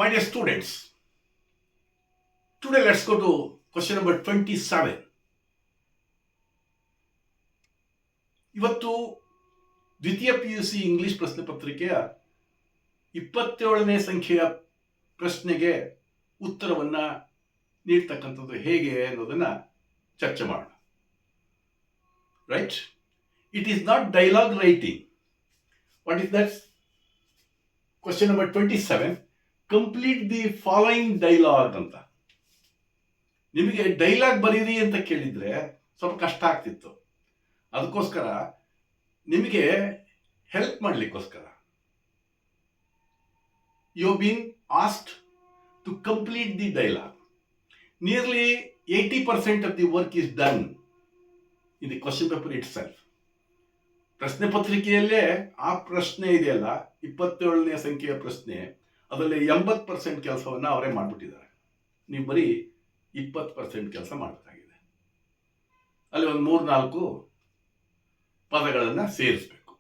My dear students, today let's go to question number 27. ಇವತ್ತು ದ್ವಿತೀಯ PUC English ಪ್ರಶ್ನೆ ಪತ್ರಿಕೆಯ 27ನೇ ಸಂಖ್ಯೆಯ ಪ್ರಶ್ನೆಗೆ ಉತ್ತರವನ್ನ ನೀಡ್ತಕ್ಕಂಥದ್ದು ಹೇಗೆ ಅನ್ನೋದನ್ನ ಚರ್ಚೆ ಮಾಡೋಣ. Right? It is not dialogue writing. What is that? Question number 27, complete the following dialogue ಅಂತ. ನಿಮಗೆ ಡೈಲಾಗ್ ಬರೀರಿ ಅಂತ ಕೇಳಿದ್ರೆ ಸ್ವಲ್ಪ ಕಷ್ಟ ಆಗ್ತಿತ್ತು. ಅದಕ್ಕೋಸ್ಕರ ನಿಮಗೆ ಹೆಲ್ಪ್ ಮಾಡಲಿಕ್ಕೋಸ್ಕರ you been asked to complete the dialogue. Nearly 80% of the work is done in the question paper itself. ಪ್ರಶ್ನೆ ಪತ್ರಿಕೆಯಲ್ಲೇ ಆ ಪ್ರಶ್ನೆ ಇದೆಯಲ್ಲ, 27ನೇ ಸಂಖ್ಯೆಯ ಪ್ರಶ್ನೆ, ಅದರಲ್ಲಿ 80% ಕೆಲಸವನ್ನು ಅವರೇ ಮಾಡಿಬಿಟ್ಟಿದ್ದಾರೆ. ನೀವು ಬರೀ 20% ಕೆಲಸ ಮಾಡಬೇಕಾಗಿದೆ. ಅಲ್ಲಿ ಒಂದು 3-4 ಪದಗಳನ್ನು ಸೇರಿಸಬೇಕು.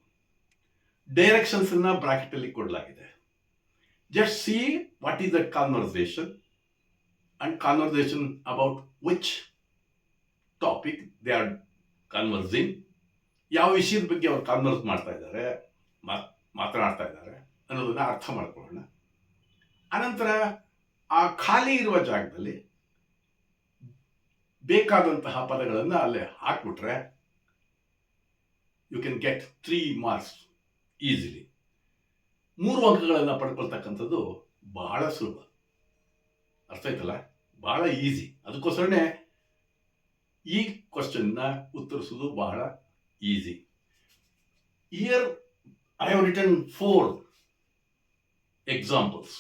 ಡೈರೆಕ್ಷನ್ಸ್ ಅನ್ನ ಬ್ರಾಕೆಟ್ ಅಲ್ಲಿ ಕೊಡಲಾಗಿದೆ. Just see what is the conversation and conversation about which topic they are ಕನ್ವರ್ಸಿಂಗ್. ಯಾವ ವಿಷಯದ ಬಗ್ಗೆ ಅವರು ಕನ್ವರ್ಸ್ ಮಾಡ್ತಾ ಇದ್ದಾರೆ, ಮಾತನಾಡ್ತಾ ಇದ್ದಾರೆ ಅನ್ನೋದನ್ನ ಅರ್ಥ ಮಾಡ್ಕೊಳ್ಳೋಣ. ಅನಂತರ ಆ ಖಾಲಿ ಇರುವ ಜಾಗದಲ್ಲಿ ಬೇಕಾದಂತಹ ಪದಗಳನ್ನು ಅಲ್ಲೇ ಹಾಕ್ಬಿಟ್ರೆ you can get 3 marks easily. 3 ಅಂಕಗಳನ್ನು ಪಡ್ಕೊಳ್ತಕ್ಕಂಥದ್ದು ಬಹಳ ಸುಲಭ. ಅರ್ಥ ಆಯ್ತಲ್ಲ? ಬಹಳ ಈಸಿ. ಅದಕ್ಕೋಸ್ಕರನೇ ಈ ಕ್ವಶನ್ನ ಉತ್ತರಿಸೋದು ಬಹಳ easy. Here I have written 4 examples.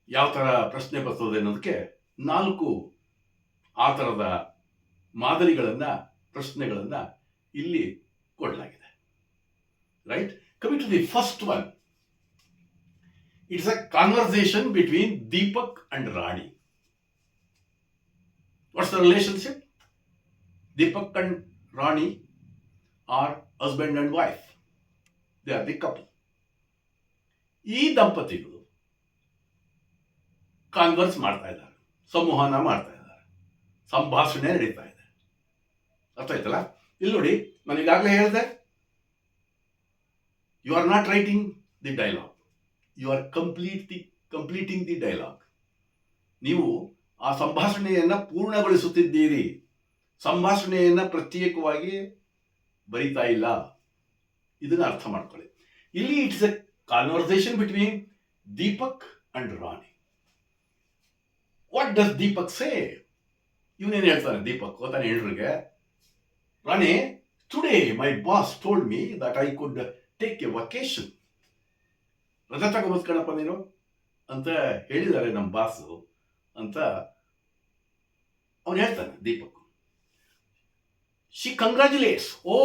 ಯಾವ ಥರ ಪ್ರಶ್ನೆ ಬರ್ತದೆ ಅನ್ನೋದಕ್ಕೆ 4 ಆ ಥರದ ಮಾದರಿಗಳನ್ನು, ಪ್ರಶ್ನೆಗಳನ್ನು ಇಲ್ಲಿ ಕೊಡಲಾಗಿದೆ. Right? Coming to the first one, it's a conversation between Deepak and Rani. What's the relationship? Deepak and Rani are husband and wife. They are the couple. ಈ ದಂಪತಿಗಳು ಕಾನ್ವರ್ಸ್ ಮಾಡ್ತಾ ಇದ್ದಾರೆ, ಸಂವಹನ ಮಾಡ್ತಾ ಇದ್ದಾರೆ, ಸಂಭಾಷಣೆ ನಡೀತಾ ಇದೆ. ಅರ್ಥ ಆಯ್ತಲ್ಲ? ಇಲ್ಲಿ ನೋಡಿ, ನಾನು ಈಗಾಗಲೇ ಹೇಳಿದೆ, you are not writing the dialogue, you are completing the dialogue. ನೀವು ಆ ಸಂಭಾಷಣೆಯನ್ನು ಪೂರ್ಣಗೊಳಿಸುತ್ತಿದ್ದೀರಿ. ಸಂಭಾಷಣೆಯನ್ನು ಪ್ರತ್ಯೇಕವಾಗಿ ಬರೀತಾ ಇಲ್ಲ. ಇದನ್ನು ಅರ್ಥ ಮಾಡ್ಕೊಳ್ಳಿ. ಇಲ್ಲಿ it's a conversation between Deepak and Rani. What does Deepak say? ಇವನೇನು ಹೇಳ್ತಾನೆ ದೀಪಕ್ ತಾನೆ ಹೆಂಡ್ರಿಗೆ, Rani, today my boss told me that I could take a vacation. ರಜಾ ತಗೋಬೋದು ಕಣಪ್ಪ ನೀನು ಅಂತ ಹೇಳಿದ್ದಾರೆ ನಮ್ಮ ಬಾಸು ಅಂತ ಅವನು ಹೇಳ್ತಾನೆ Deepak. She congratulates, oh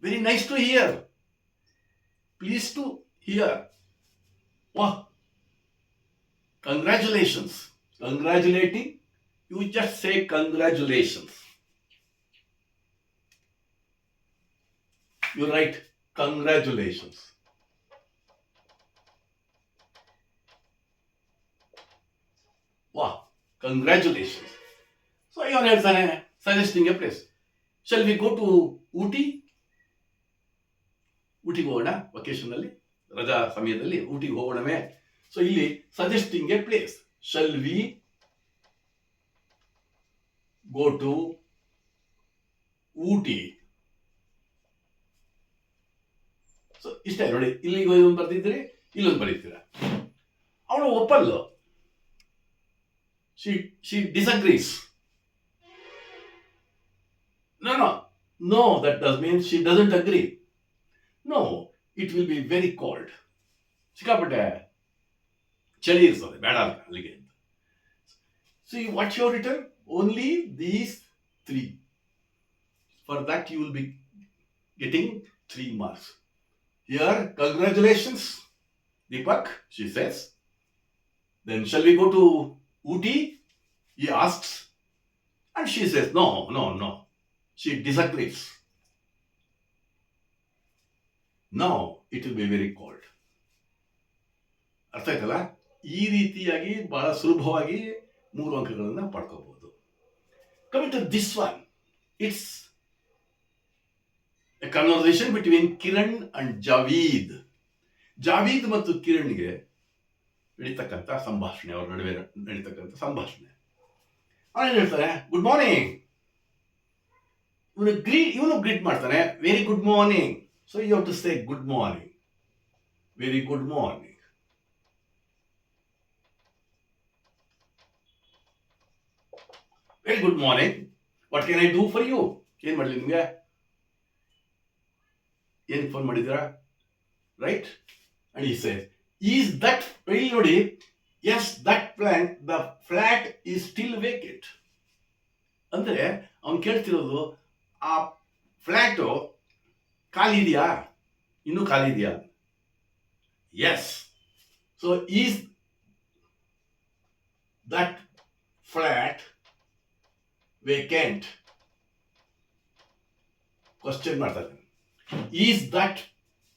very nice to hear, please to hear. ವಾಹ್, congratulations. Congratulating, you just say congratulations. You write congratulations. Wow, congratulations. So ಇವನು ಹೇಳ್ತಾನೆ, suggesting a place. Shall we go to Ooty? ಊಟಿಗೆ ಹೋಗೋಣ, ವಕೇಶನ್ ಅಲ್ಲಿ, ರಜಾ ಸಮಯದಲ್ಲಿ ಊಟಿಗೆ ಹೋಗೋಣವೇ? ಸೊ ಇಲ್ಲಿ suggesting A place. Shall we go to Ooty. So ಇಷ್ಟೇ ನೋಡಿ, ಇಲ್ಲಿಗೆ ಒಂದು ಬರ್ತಿದ್ರಿ, ಇಲ್ಲೊಂದು ಬರೀತೀರ. ಅವಳು ಒಪ್ಪಲ್ಲು. she disagrees. No, that does mean she doesn't agree. No, it will be very cold. ಸಿಕ್ಕಾಪಟ್ಟೆ ಚಳಿ ಇರ್ತದೆ, ಬೇಡ ಅಲ್ಲಿಗೆ. See what you have written? Only these 3. For that you will be getting 3 marks. Here, congratulations, Deepak, she says. Then shall we go to Ooty? He asks. And she says, no. She disagrees. Now, it will be very cold. ಅರ್ಥ ಆಯ್ತಲ್ಲ? ಈ ರೀತಿಯಾಗಿ ಬಹಳ ಸುಲಭವಾಗಿ 3 ಅಂಕಗಳನ್ನು ಪಡ್ಕೋಬಹುದು. Coming to this one, it's a conversation between Kiran and Javed. Javed ಮತ್ತು ಕಿರಣ್ಗೆ ನಡೀತಕ್ಕಂಥ ಸಂಭಾಷಣೆ, ಅವ್ರ ನಡುವೆ ನಡೀತಕ್ಕಂಥ ಸಂಭಾಷಣೆ. ಅವನೇನು ಹೇಳ್ತಾರೆ, ಗುಡ್ ಮಾರ್ನಿಂಗ್. ಇವನು ಗ್ರೀಟ್ ಮಾಡ್ತಾನೆ, very good morning. So you have to say good morning, very good morning. Very good morning, what can I do for you? ಏನ್ ಮಾಡಲಿ ನಿಮ್ಗೆ? ಏನ್ ಫೋನ್ ಮಾಡಿದ್ದೀರಾ? Right? And he says, is that, ಇಲ್ಲಿ ನೋಡಿ, is that plant, the flat is still vacant. ಅಂದ್ರೆ ಅವ್ನು ಕೇಳ್ತಿರೋದು, ಆ ಫ್ಲಾಟು ಖಾಲಿ ಇದೆಯಾ, ಇನ್ನೂ ಖಾಲಿ ಇದೆಯಾ? Yes. So is that flat vacant? Question ಮಾಡ್ತಾ ಇದ್ದಾನೆ, ಈಸ್ ದಟ್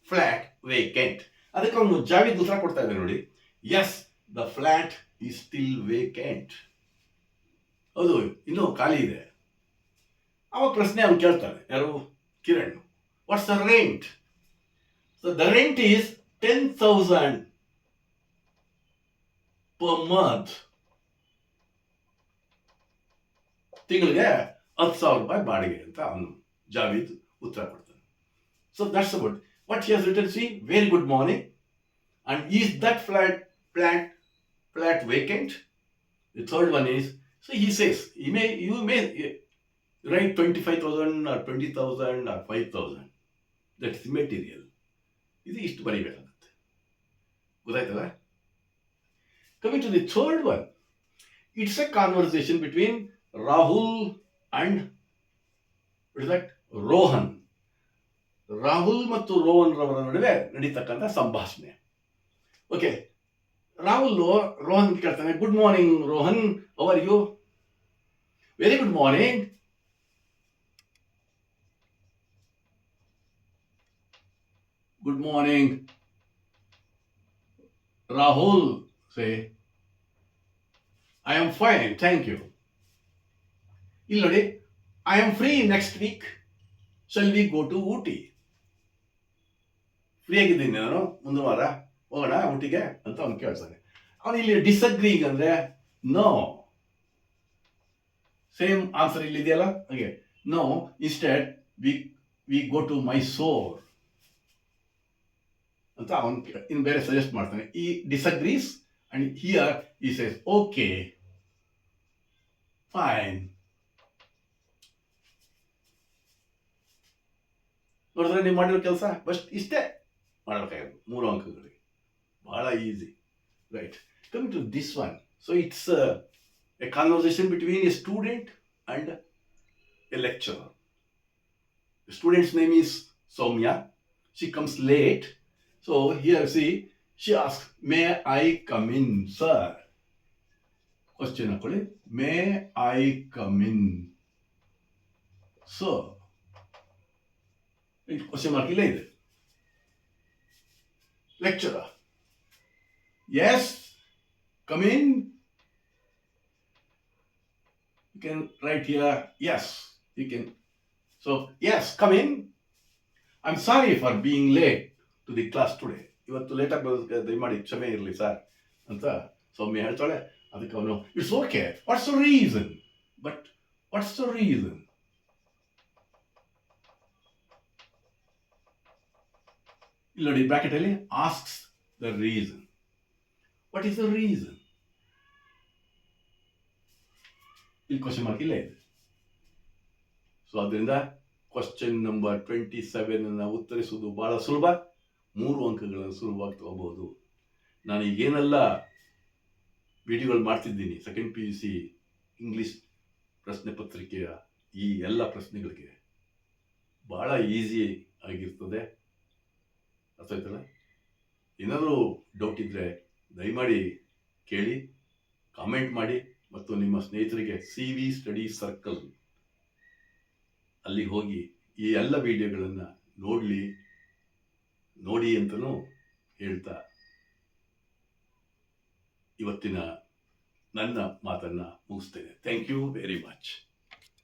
ಫ್ಲಾಟ್ ವೇಕೆಂಟ್? ಅದಕ್ಕೆ ಅವನು ಜಾವೀದ್ ಉತ್ತರ ಕೊಡ್ತಾ ಇದ್ದಾನೆ ನೋಡಿ, yes the flat is still vacant. ಹೌದು, ಇನ್ನೂ ಖಾಲಿ ಇದೆ. ಅವಾಗ ಪ್ರಶ್ನೆ ಅವ್ನು ಕೇಳ್ತಾನೆ, ಯಾರು? Kiran. What's the rent? So the rent is 10,000 per month. ತಿಂಗಳಿಗೆ 10,000 ರೂಪಾಯಿ ಬಾಡಿಗೆ ಅಂತ ಅವನು ಜಾವೀದ್ ಉತ್ತರ ಕೊಡ್ತಾನೆ. So that's about what he has written. See, very good morning, and is that flat vacant? The third one is, so he says, you may write 25,000 or 20,000 or 5,000. That's material. ಇದು ಇಷ್ಟು ಬರೀಬೇಕಾಗುತ್ತೆ. ಗೊತ್ತಾಯ್ತಲ್ಲ? Coming to the third one, it's a conversation between Rahul and what is that? Rohan. Rahul ಮತ್ತು ರೋಹನ್ ರವರ ನಡುವೆ ನಡೀತಕ್ಕಂಥ ಸಂಭಾಷಣೆ. Okay, Rahul Rohan ಕೇಳ್ತಾನೆ, good morning Rohan, how are you? Very good morning. Good morning Rahul. Say, I am fine, thank you. ಇಲ್ಲಿ ನೋಡಿ, I am free next week, shall we go to Ooty? Free ಆಗಿದ್ದೀನಿ ನಾನು, ಮುಂದಿನ ವಾರ ಹೋಗೋಣ ಊಟಿಗೆ ಅಂತ ಅವ್ನು ಕೇಳ್ತಾನೆ. ಅವನು ಇಲ್ಲಿ ಡಿಸಗ್ರೀಗ್ ಅಂದ್ರೆ ನೋ. ಸೇಮ್ ಆನ್ಸರ್ ಇಲ್ಲಿ ಇದೆಯಲ್ಲ, ಹಾಗೆ no, instead we go to Mysore ಅಂತ ಅವನು ಇನ್ನು ಬೇರೆ ಸಜೆಸ್ಟ್ ಮಾಡ್ತಾನೆ. He disagrees and here he says okay fine. ನೋಡಿದ್ರೆ ನೀವು ಮಾಡಿರೋ ಕೆಲಸ ಬಸ್ ಇಷ್ಟೇ ಮಾಡಬೇಕಾಗಿರೋದು, 3 ಅಂಕಗಳಿಗೆ. ಬಹಳ easy, right? Coming to this one, so it's a conversation between a student and a lecturer. The student's name is Soumya. She comes late. So here, see, she asks, may I come in, sir? Question hakkoli, may I come in, sir? Question mark illa ide. Lecturer, yes, come in. You can write here, yes, you can. So, yes, come in. I'm sorry for being late to the class today. ಇವತ್ತು ಲೇಟಾಗಿ ಬರೋದಕ್ಕೆ ದಯಮಾಡಿ ಕ್ಷಮೆ ಇರಲಿ sir ಅಂತ ಸೌಮ್ಯ ಹೇಳ್ತಾಳೆ. ಅದಕ್ಕೆ ಅವನು, it's okay, what's the reason? But what's the reason? ಇಲ್ಲಿ ನೋಡಿ, ಬ್ರಾಕೆಟ್ ಅಲ್ಲಿ asks the reason. What is the reason? ಇಲ್ಲಿ ಕ್ವಶನ್ ಮಾರ್ಕ್ ಇಲ್ಲೇ ಇದೆ. ಸೊ ಅದರಿಂದ ಕ್ವಶನ್ ನಂಬರ್ 27 ಅನ್ನು ಉತ್ತರಿಸುವುದು ಬಹಳ ಸುಲಭ. 3 ಅಂಕಗಳನ್ನು ಸುಲಭವಾಗಿ ತಗೋಬಹುದು. ನಾನು ಏನೆಲ್ಲ ವಿಡಿಯೋಗಳು ಮಾಡ್ತಿದ್ದೀನಿ ಸೆಕೆಂಡ್ PUC ಇಂಗ್ಲಿಷ್ ಪ್ರಶ್ನೆ ಪತ್ರಿಕೆಯ ಈ ಎಲ್ಲ ಪ್ರಶ್ನೆಗಳಿಗೆ ಬಹಳ ಈಸಿ ಆಗಿರ್ತದೆ. ಅರ್ಥ ಆಯ್ತಲ್ಲ? ಏನಾದರೂ ಡೌಟ್ ಇದ್ದರೆ ದಯಮಾಡಿ ಕೇಳಿ, ಕಾಮೆಂಟ್ ಮಾಡಿ, ಮತ್ತು ನಿಮ್ಮ ಸ್ನೇಹಿತರಿಗೆ CV ಸ್ಟಡಿ ಸರ್ಕಲ್ ಅಲ್ಲಿ ಹೋಗಿ ಈ ಎಲ್ಲ ವಿಡಿಯೋಗಳನ್ನು ನೋಡಿ ಅಂತಲೂ ಹೇಳ್ತಾ ಇವತ್ತಿನ ನನ್ನ ಮಾತನ್ನು ಮುಗಿಸ್ತೇನೆ. Thank you very much.